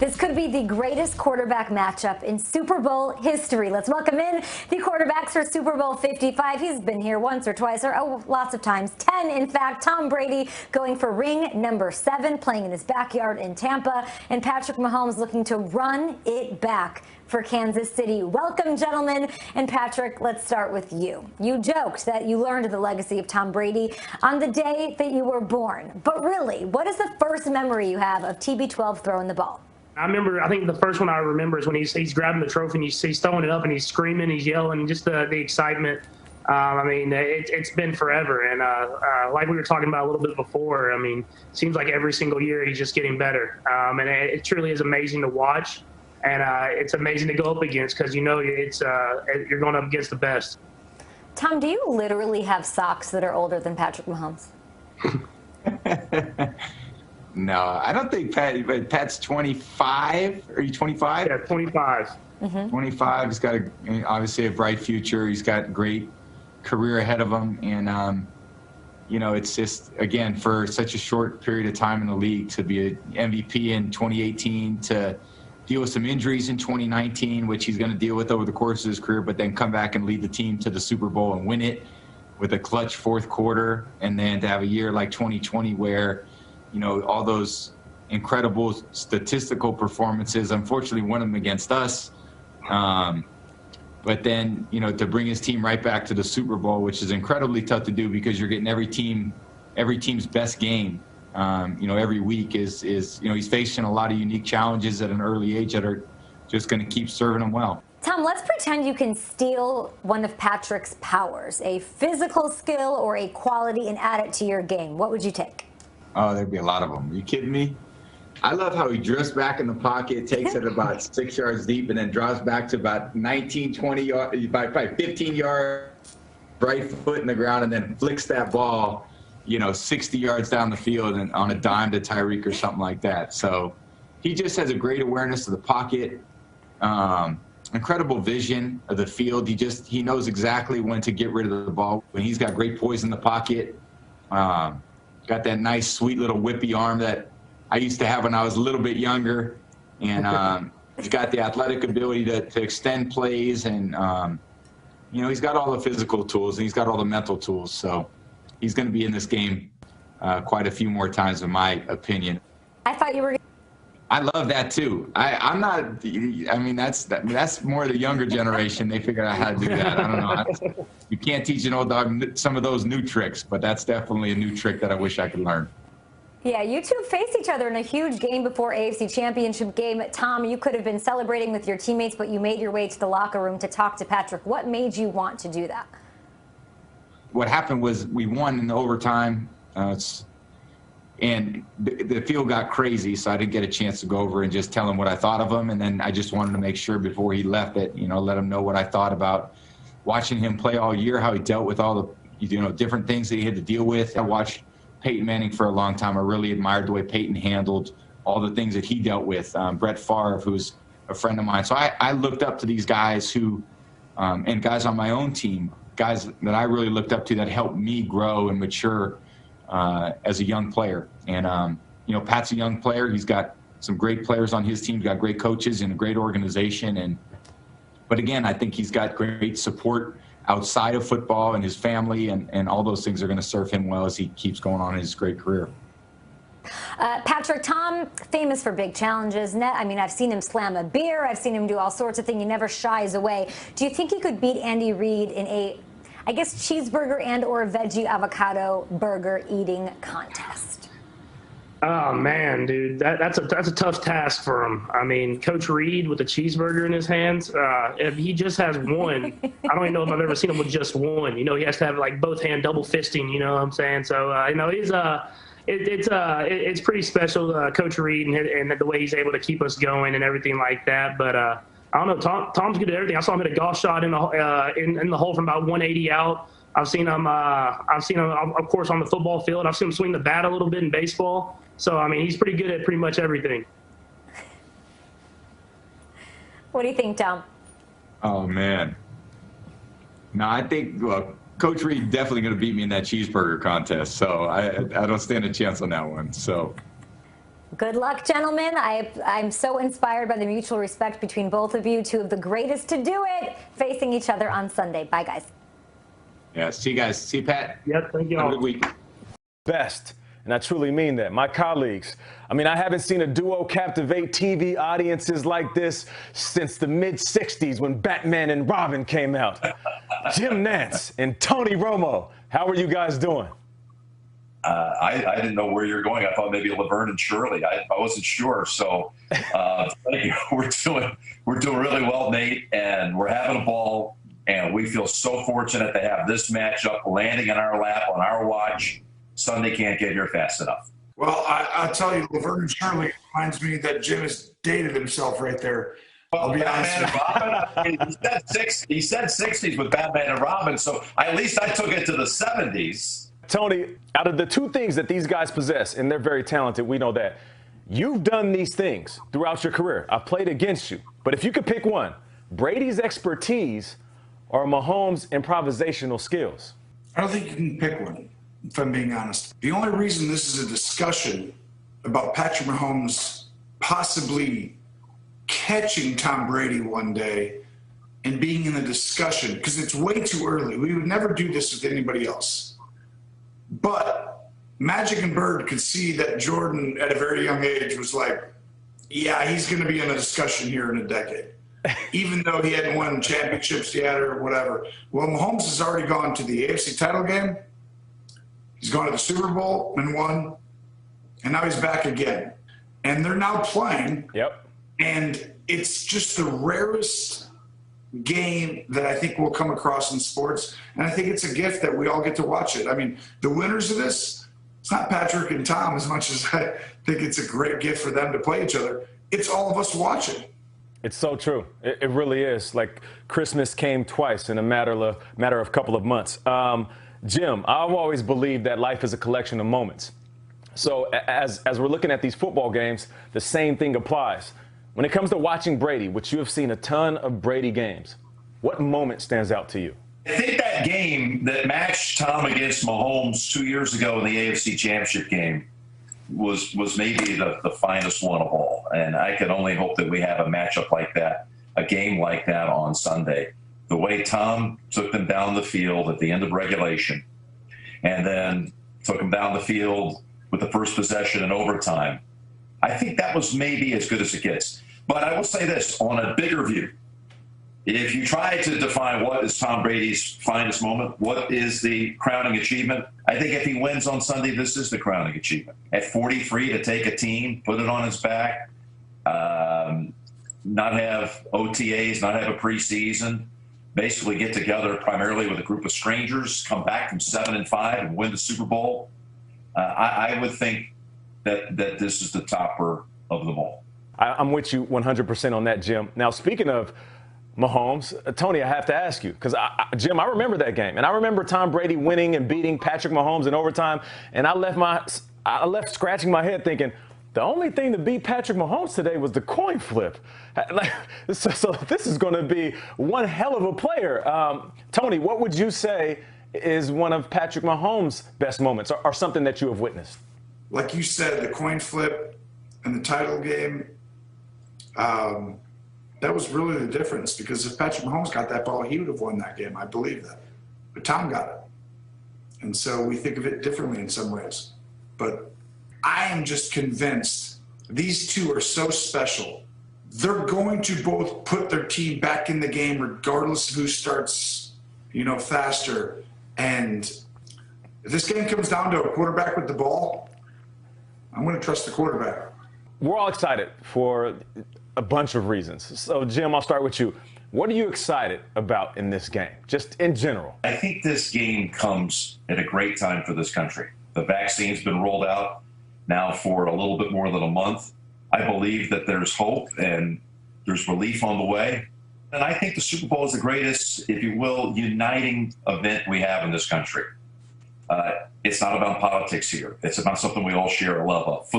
This could be the greatest quarterback matchup in Super Bowl history. Let's welcome in the quarterbacks for Super Bowl 55. He's been here once or twice, or lots of times, 10 in fact. Tom Brady going for ring number 7, playing in his backyard in Tampa, and Patrick Mahomes looking to run it back for Kansas City. Welcome, gentlemen. And Patrick, let's start with you. You joked that you learned the legacy of Tom Brady on the day that you were born. But really, what is the first memory you have of TB12 throwing the ball? I think the first one I remember is when he's grabbing the trophy and he's throwing it up and he's screaming, he's yelling, just the excitement. It's been forever. And like we were talking about a little bit before, it seems like every single year he's just getting better. And it truly is amazing to watch. And it's amazing to go up against because, you're going up against the best. Tom, do you literally have socks that are older than Patrick Mahomes? No, I don't think Pat's 25. Are you 25? Yeah, 25. Mm-hmm. 25. He's got obviously a bright future. He's got a great career ahead of him. And, it's just, again, for such a short period of time in the league to be an MVP in 2018, to deal with some injuries in 2019, which he's going to deal with over the course of his career, but then come back and lead the team to the Super Bowl and win it with a clutch fourth quarter. And then to have a year like 2020 where, all those incredible statistical performances, unfortunately one of them against us. But then, to bring his team right back to the Super Bowl, which is incredibly tough to do because you're getting every team's best game, every week is he's facing a lot of unique challenges at an early age that are just going to keep serving him well. Tom, let's pretend you can steal one of Patrick's powers, a physical skill or a quality, and add it to your game. What would you take? Oh, there'd be a lot of them. Are you kidding me? I love how he drifts back in the pocket, takes it about 6 yards deep, and then draws back to about 19, 20 yards, probably 15 yards, right foot in the ground, and then flicks that ball, 60 yards down the field and on a dime to Tyreek or something like that. So he just has a great awareness of the pocket, incredible vision of the field. He knows exactly when to get rid of the ball. When he's got great poise in the pocket. Got that nice, sweet little whippy arm that I used to have when I was a little bit younger. And he's got the athletic ability to extend plays. And, he's got all the physical tools and he's got all the mental tools. So he's going to be in this game quite a few more times, in my opinion. I thought you were. I love that too. I'm not. That's more the younger generation. They figured out how to do that. I don't know. You can't teach an old dog some of those new tricks, but that's definitely a new trick that I wish I could learn. Yeah, you two faced each other in a huge game before AFC Championship game. Tom, you could have been celebrating with your teammates, but you made your way to the locker room to talk to Patrick. What made you want to do that? What happened was we won in overtime. And the field got crazy, so I didn't get a chance to go over and just tell him what I thought of him. And then I just wanted to make sure before he left that, let him know what I thought about watching him play all year, how he dealt with all the, different things that he had to deal with. I watched Peyton Manning for a long time. I really admired the way Peyton handled all the things that he dealt with. Brett Favre, who's a friend of mine. So I looked up to these guys who, and guys on my own team, guys that I really looked up to that helped me grow and mature as a young player. And, Pat's a young player. He's got some great players on his team. He's got great coaches and a great organization. But again, I think he's got great support outside of football and his family, and all those things are going to serve him well as he keeps going on in his great career. Patrick, Tom, famous for big challenges. I've seen him slam a beer. I've seen him do all sorts of things. He never shies away. Do you think he could beat Andy Reid in a cheeseburger and or veggie avocado burger eating contest? Oh man, dude, that's a tough task for him. Coach Reid with a cheeseburger in his hands. If he just has one, I don't even know if I've ever seen him with just one. He has to have like both hand double fisting. You know what I'm saying? So he's it's pretty special, Coach Reid, and the way he's able to keep us going and everything like that. But I don't know. Tom's good at everything. I saw him hit a golf shot in the hole from about 180 out. I've seen him, of course, on the football field. I've seen him swing the bat a little bit in baseball. So, he's pretty good at pretty much everything. What do you think, Tom? Oh, man. No, I think, Coach Reid definitely going to beat me in that cheeseburger contest. So I don't stand a chance on that one. So Good luck, gentlemen. I'm so inspired by the mutual respect between both of you, two of the greatest to do it, facing each other on Sunday. Bye, guys. Yeah, see you guys. See you, Pat. Yep, thank you Have a all. good week. Best. And I truly mean that. My colleagues, I mean, I haven't seen a duo captivate TV audiences like this since the mid-'60s when Batman and Robin came out. Jim Nantz and Tony Romo, how are you guys doing? I didn't know where you're going. I thought maybe Laverne and Shirley. I wasn't sure. So thank you. We're doing really well, Nate, and we're having a ball. And we feel so fortunate to have this matchup landing in our lap on our watch. Sunday can't get here fast enough. Well, I'll tell you, Laverne and Shirley reminds me that Jim has dated himself right there. Well, I'll be Batman honest and Robin, he said 60s with Batman and Robin, so at least I took it to the 70s. Tony, out of the two things that these guys possess, and they're very talented, we know that, you've done these things throughout your career. I've played against you. But if you could pick one, Brady's expertise or Mahomes' improvisational skills? I don't think you can pick one, if I'm being honest. The only reason this is a discussion about Patrick Mahomes possibly catching Tom Brady one day and being in the discussion, because it's way too early. We would never do this with anybody else. But Magic and Bird could see that Jordan at a very young age was like, yeah, he's going to be in the discussion here in a decade. Even though he hadn't won championships yet or whatever. Well, Mahomes has already gone to the AFC title game. He's gone to the Super Bowl and won. And now he's back again. And they're now playing. Yep. And it's just the rarest game that I think we'll come across in sports. And I think it's a gift that we all get to watch it. I mean, the winners of this, it's not Patrick and Tom as much as I think it's a great gift for them to play each other. It's all of us watching. It's so true. It really is. Like Christmas came twice in a matter of a couple of months. Jim, I've always believed that life is a collection of moments. So as we're looking at these football games, the same thing applies. When it comes to watching Brady, which you have seen a ton of Brady games, what moment stands out to you? I think that game that matched Tom against Mahomes 2 years ago in the AFC Championship game was maybe the finest one of all. And I can only hope that we have a matchup like that, a game like that on Sunday. The way Tom took them down the field at the end of regulation and then took them down the field with the first possession in overtime, I think that was maybe as good as it gets. But I will say this, on a bigger view, if you try to define what is Tom Brady's finest moment, what is the crowning achievement, I think if he wins on Sunday, this is the crowning achievement. At 43, to take a team, put it on his back, not have OTAs, not have a preseason, basically get together primarily with a group of strangers, come back from 7-5 and win the Super Bowl. I would think that this is the topper of them all. I'm with you 100% on that, Jim. Now, speaking of Mahomes, Tony, I have to ask you, because, Jim, I remember that game. And I remember Tom Brady winning and beating Patrick Mahomes in overtime. And I left scratching my head thinking, the only thing to beat Patrick Mahomes today was the coin flip. So this is going to be one hell of a player. Tony, what would you say is one of Patrick Mahomes' best moments or something that you have witnessed? Like you said, the coin flip and the title game, that was really the difference, because if Patrick Mahomes got that ball, he would have won that game. I believe that. But Tom got it. And so we think of it differently in some ways. But I am just convinced these two are so special. They're going to both put their team back in the game regardless of who starts, faster. And if this game comes down to a quarterback with the ball, I'm going to trust the quarterback. We're all excited for a bunch of reasons. So, Jim, I'll start with you. What are you excited about in this game, just in general? I think this game comes at a great time for this country. The vaccine's been rolled out now for a little bit more than a month. I believe that there's hope and there's relief on the way. And I think the Super Bowl is the greatest, if you will, uniting event we have in this country. It's not about politics here. It's about something we all share a love of. Football.